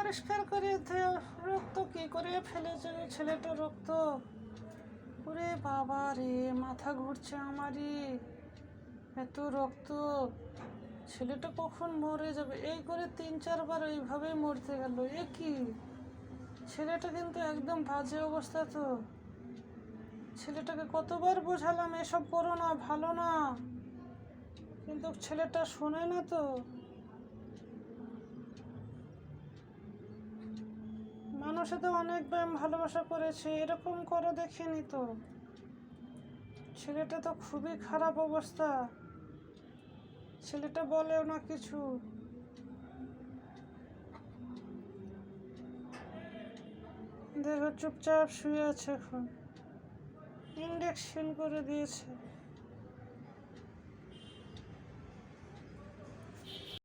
পরিষ্কার করে রক্ত কি করে ফেলেছে রে ছেলেটা রক্ত। ওরে বাবা রে, মাথা ঘুরছে আমারই, এত রক্ত। ছেলেটা কখন মরে যাবে, এই করে 3-4 বার এইভাবেই মরতে গেল। এ কি, ছেলেটা কিন্তু একদম বাজে অবস্থা। তো ছেলেটাকে কতবার বোঝালাম এসব করো না, ভালো না, কিন্তু ছেলেটা শোনে না। তো মানুষে তো অনেক ব্যায়াম ভালোবাসা করেছে, এরকম করো দেখিনি তো। ছেলেটা তো খুবই খারাপ অবস্থা, ছেলেটা বলেও না কিছু। দেখো চুপচাপ শুয়ে আছে, এখন ইঞ্জেকশন করে দিয়েছে।